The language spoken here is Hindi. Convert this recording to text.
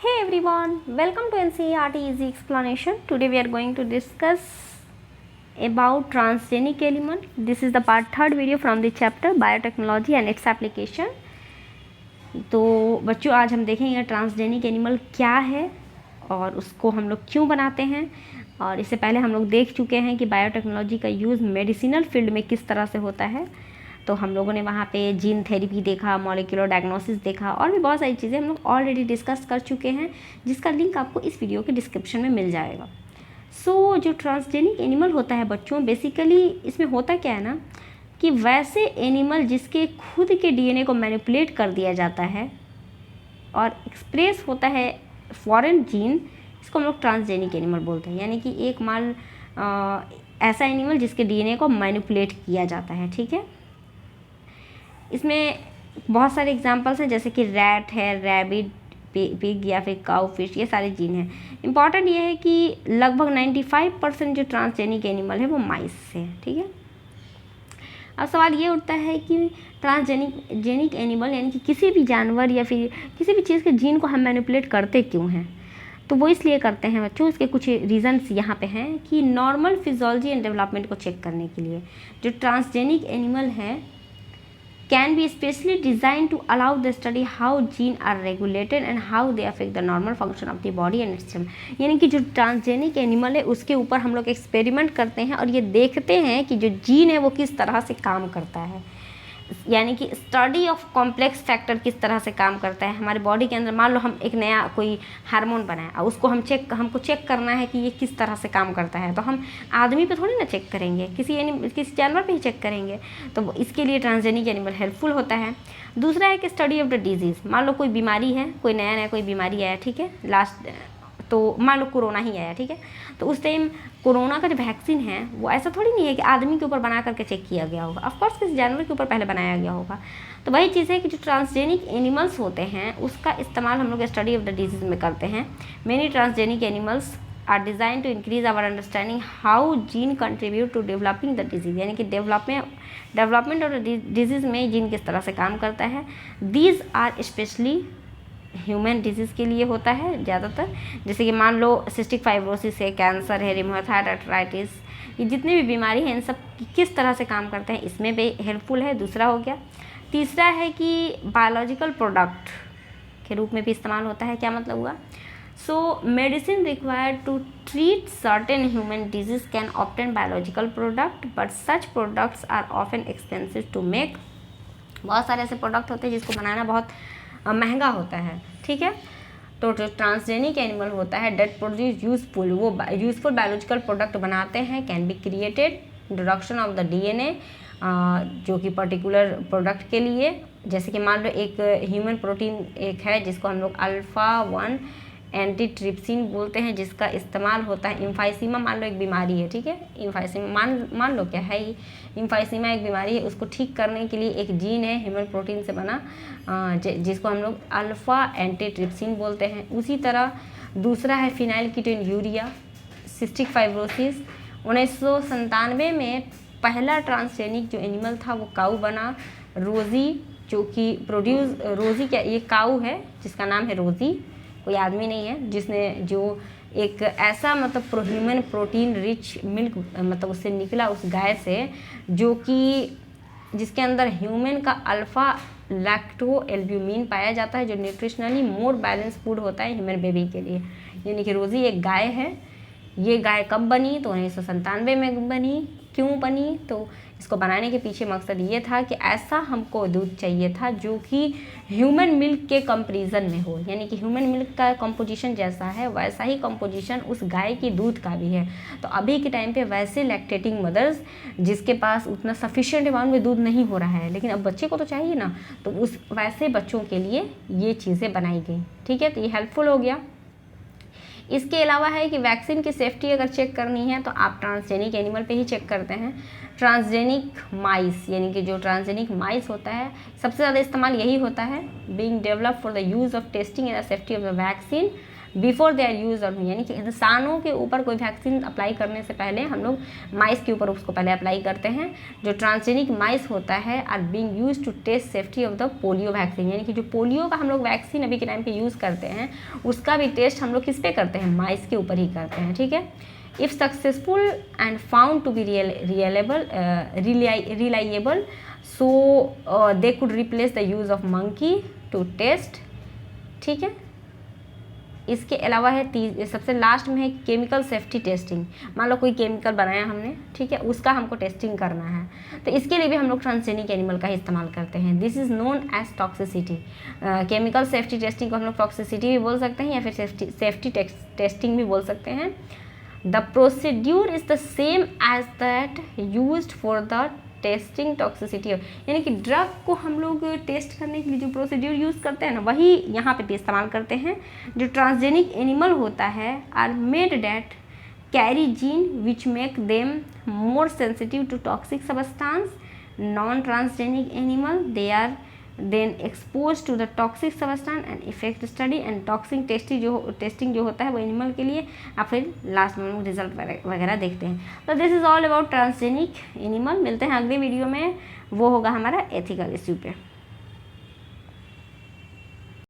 Hey everyone, welcome to NCERT Easy Explanation. Today we are going to discuss about transgenic element. This is the part 3rd video from the chapter Biotechnology and its application. तो बच्चों आज हम देखेंगे ट्रांसजेनिक एनिमल क्या है और उसको हम लोग क्यों बनाते हैं। और इससे पहले हम लोग देख चुके हैं कि बायोटेक्नोलॉजी का यूज़ मेडिसिनल फील्ड में किस तरह से होता है। तो हम लोगों ने वहाँ पे जीन थेरेपी देखा, मॉलिक्यूलर डायग्नोसिस देखा और भी बहुत सारी चीज़ें हम लोग ऑलरेडी डिस्कस कर चुके हैं, जिसका लिंक आपको इस वीडियो के डिस्क्रिप्शन में मिल जाएगा। सो जो ट्रांसजेनिक एनिमल होता है बच्चों, बेसिकली इसमें होता क्या है ना कि वैसे एनिमल जिसके खुद के डीएनए को मैनिपुलेट कर दिया जाता है और एक्सप्रेस होता है फॉरेन जीन, इसको हम लोग ट्रांसजेनिक एनिमल बोलते हैं। यानी कि एक माल ऐसा एनिमल जिसके डीएनए को मैनिपुलेट किया जाता है। ठीक है, इसमें बहुत सारे एग्जांपल्स हैं, जैसे कि रैट है, रैबिट, पिग या फिर काउ फिश, ये सारे जीन हैं। इम्पॉर्टेंट ये है कि लगभग 95% जो ट्रांसजेनिक एनिमल है वो माइस से है। ठीक है, अब सवाल ये उठता है कि ट्रांसजेनिक एनिमल यानी कि किसी भी जानवर या फिर किसी भी चीज़ के जीन को हम मैनिपुलेट करते क्यों हैं। तो वो इसलिए करते हैं बच्चों, इसके कुछ रीजंस यहाँ पे हैं कि नॉर्मल फिजियोलॉजी एंड डेवलपमेंट को चेक करने के लिए जो ट्रांसजेनिक एनिमल है can be specially designed to allow the study how gene are regulated and how they affect the normal function of the body and system। यानी कि जो ट्रांसजेनिक एनिमल है उसके ऊपर हम लोग एक्सपेरिमेंट करते हैं और ये देखते हैं कि जो जीन है वो किस तरह से काम करता है। यानी कि स्टडी ऑफ कॉम्प्लेक्स फैक्टर किस तरह से काम करता है हमारे बॉडी के अंदर। मान लो हम एक नया कोई हार्मोन बनाए और उसको हमको चेक करना है कि ये किस तरह से काम करता है, तो हम आदमी पे थोड़ी ना चेक करेंगे, किसी जानवर पे ही चेक करेंगे। तो इसके लिए ट्रांसजेनिक एनिमल हेल्पफुल होता है। दूसरा है कि स्टडी ऑफ द डिजीज़। मान लो कोई बीमारी है, कोई नया कोई बीमारी आया, ठीक है, तो मान लो कोरोना ही आया, ठीक है, तो उस टाइम कोरोना का जो वैक्सीन है वो ऐसा थोड़ी नहीं है कि आदमी के ऊपर बना करके चेक किया गया होगा, ऑफकोर्स किसी जानवर के ऊपर पहले बनाया गया होगा। तो वही चीज़ है कि जो ट्रांसजेनिक एनिमल्स होते हैं उसका इस्तेमाल हम लोग स्टडी ऑफ द डिजीज़ में करते हैं। Many transgenic animals are designed to increase our understanding how gene contribute to developing the disease. यानी कि डेवलपमेंट और डिजीज़ में जीन किस तरह से काम करता है। These are specially human disease के लिए होता है ज़्यादातर, जैसे कि मान लो सिस्टिक फाइब्रोसिस है, कैंसर है, रिमोथाइड आर्थराइटिस, ये जितने भी बीमारी हैं इन सब किस तरह से काम करते हैं इसमें भी हेल्पफुल है। दूसरा हो गया। तीसरा है कि बायोलॉजिकल प्रोडक्ट के रूप में भी इस्तेमाल होता है। क्या मतलब हुआ? So medicine required to treat certain human disease can obtain biological product but such products are often expensive to make. बहुत सारे ऐसे प्रोडक्ट होते हैं जिसको बनाना बहुत महंगा होता है। ठीक है, तो जो ट्रांसजेनिक एनिमल होता है डेट प्रोड्यूस यूजफुल, वो यूजफुल बायोलॉजिकल प्रोडक्ट बनाते हैं। Can be created introduction of the DNA, जो कि पर्टिकुलर प्रोडक्ट के लिए, जैसे कि मान लो एक ह्यूमन प्रोटीन एक है जिसको हम लोग अल्फ़ा-1 एंटीट्रिप्सिन बोलते हैं, जिसका इस्तेमाल होता है इम्फाइसीमा। मान लो एक बीमारी है, ठीक है, इम्फाइसीमा मान लो क्या है, इम्फाइसीमा एक बीमारी है, उसको ठीक करने के लिए एक जीन है ह्यूमन प्रोटीन से बना, जिसको हम लोग अल्फ़ा एंटीट्रिप्सिन बोलते हैं। उसी तरह दूसरा है फिनाइलकीटोन्यूरिया, सिस्टिक फाइब्रोसिस। 1997 में पहला ट्रांसजेनिक जो एनिमल था वो काऊ बना, रोज़ी, जो कि रोज़ी क्या, ये काऊ है जिसका नाम है रोज़ी, कोई आदमी नहीं है, जो एक ऐसा मतलब ह्यूमन प्रोटीन रिच मिल्क मतलब उससे निकला उस गाय से, जो कि जिसके अंदर ह्यूमन का अल्फ़ा लैक्टो एल्ब्यूमिन पाया जाता है, जो न्यूट्रिशनली मोर बैलेंस फूड होता है ह्यूमन बेबी के लिए। यानी कि रोज़ी एक गाय है। ये गाय कब बनी? तो 1997 में बनी। क्यों बनी? तो इसको बनाने के पीछे मकसद ये था कि ऐसा हमको दूध चाहिए था जो कि ह्यूमन मिल्क के कंपैरिजन में हो। यानी कि ह्यूमन मिल्क का कंपोजिशन जैसा है वैसा ही कंपोजिशन उस गाय की दूध का भी है। तो अभी के टाइम पे वैसे लैक्टेटिंग मदर्स जिसके पास उतना सफिशिएंट अमाउंट में दूध नहीं हो रहा है, लेकिन अब बच्चे को तो चाहिए ना, तो उस वैसे बच्चों के लिए ये चीज़ें बनाई गई। ठीक है, तो ये हेल्पफुल हो गया। इसके अलावा है कि वैक्सीन की सेफ्टी अगर चेक करनी है तो आप ट्रांसजेनिक एनिमल पे ही चेक करते हैं। ट्रांसजेनिक माइस, यानी कि जो ट्रांसजेनिक माइस होता है सबसे ज़्यादा इस्तेमाल यही होता है। Being develop for the use of testing and the safety of the vaccine before they are use on, यानी कि इंसानों के ऊपर कोई वैक्सीन अप्लाई करने से पहले हम लोग माइस के ऊपर उसको पहले अप्लाई करते हैं। जो ट्रांसजेनिक माइस होता है are being use to test safety of the polio vaccine, यानी कि जो पोलियो का हम लोग वैक्सीन अभी के टाइम पे यूज़ करते हैं उसका भी टेस्ट हम लोग किस पे करते हैं, माइस के ऊपर ही करते हैं, ठीक है। If successful and found to be reliable so they could replace the use of monkey to test, ठीक है। इसके अलावा है सबसे लास्ट में है केमिकल सेफ्टी टेस्टिंग। मान लो कोई केमिकल बनाया हमने, ठीक है, उसका हमको टेस्टिंग करना है, तो इसके लिए भी हम लोग ट्रांसजेनिक एनिमल का ही इस्तेमाल करते हैं। This is known as toxicity. Chemical safety testing को हम लोग टॉक्सिसिटी भी बोल सकते हैं या फिर सेफ्टी टेस्टिंग भी बोल सकते हैं। The procedure is the same as that used for the testing toxicity, यानी कि ड्रग को हम लोग टेस्ट करने के लिए जो प्रोसीड्यूर यूज़ करते हैं ना, वही यहाँ पे भी इस्तेमाल करते हैं। जो ट्रांसजेनिक एनिमल होता है are made that carry gene which make them more sensitive to toxic substance. Non transgenic animal they are then expose to the toxic substance and effect study and toxic testing जो होता है वो एनिमल के लिए, या फिर लास्ट में हम रिजल्ट वगैरह देखते हैं। तो this is all about transgenic animal. मिलते हैं अगले वीडियो में, वो होगा हमारा एथिकल इश्यू पे।